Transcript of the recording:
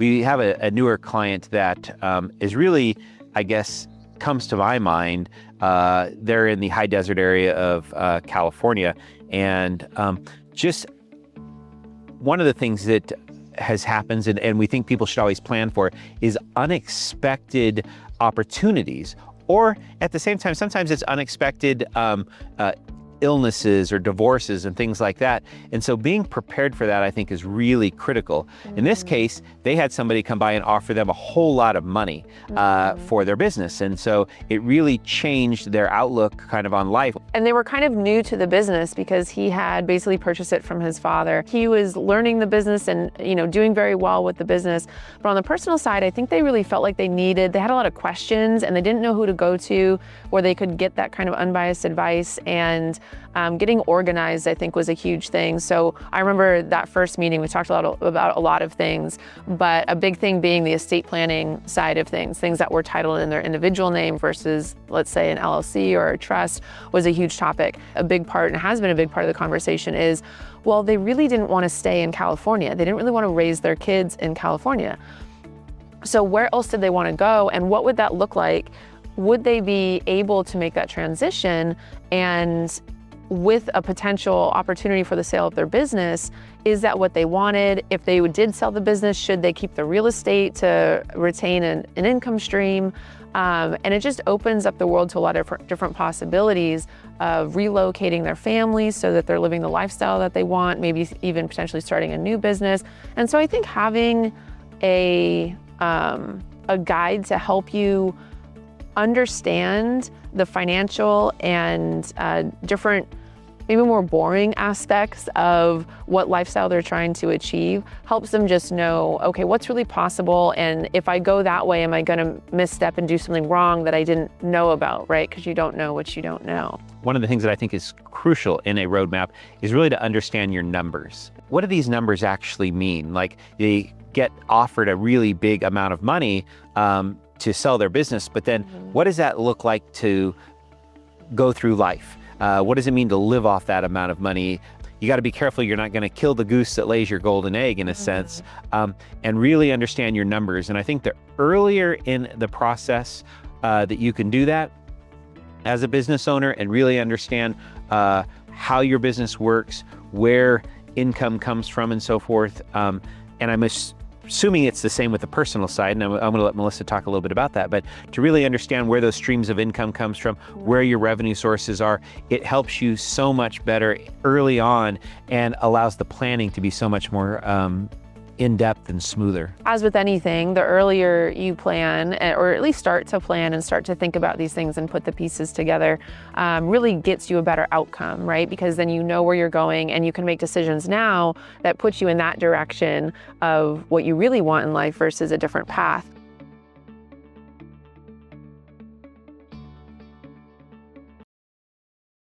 We have a newer client that is really, I guess, comes to my mind. They're in the high desert area of California. And just one of the things that has happened, and we think people should always plan for, is unexpected opportunities. Or at the same time, sometimes it's unexpected illnesses or divorces and things like that. And so being prepared for that, I think, is really critical. In this case, they had somebody come by and offer them a whole lot of money for their business. And so it really changed their outlook kind of on life. And they were kind of new to the business because he had basically purchased it from his father. He was learning the business and, doing very well with the business. But on the personal side, I think they really felt like they had a lot of questions and they didn't know who to go to where they could get that kind of unbiased advice. And getting organized, I think, was a huge thing. So I remember that first meeting, we talked about a lot of things, but a big thing being the estate planning side of things that were titled in their individual name versus, let's say, an LLC or a trust was a huge topic. A big part, and has been a big part of the conversation, is, well, they really didn't want to stay in California. They didn't really want to raise their kids in California. So where else did they want to go, and what would that look like? Would they be able to make that transition? And with a potential opportunity for the sale of their business, is that what they wanted? If they did sell the business, should they keep the real estate to retain an income stream? And it just opens up the world to a lot of different possibilities of relocating their families so that they're living the lifestyle that they want, maybe even potentially starting a new business. And so I think having a guide to help you understand the financial and different, maybe more boring aspects of what lifestyle they're trying to achieve helps them just know, okay, what's really possible, and if I go that way, am I gonna misstep and do something wrong that I didn't know about, right? Because you don't know what you don't know. One of the things that I think is crucial in a roadmap is really to understand your numbers. What do these numbers actually mean? Like, they get offered a really big amount of money to sell their business, but then what does that look like to go through life? What does it mean to live off that amount of money? You got to be careful you're not going to kill the goose that lays your golden egg, in a sense, and really understand your numbers. And I think the earlier in the process that you can do that as a business owner and really understand how your business works, where income comes from, and so forth. And I'm assuming it's the same with the personal side, and I'm going to let Melissa talk a little bit about that, but to really understand where those streams of income comes from, where your revenue sources are, it helps you so much better early on and allows the planning to be so much more in-depth and smoother. As with anything, the earlier you plan, or at least start to plan and start to think about these things and put the pieces together, really gets you a better outcome, right? Because then you know where you're going and you can make decisions now that put you in that direction of what you really want in life versus a different path.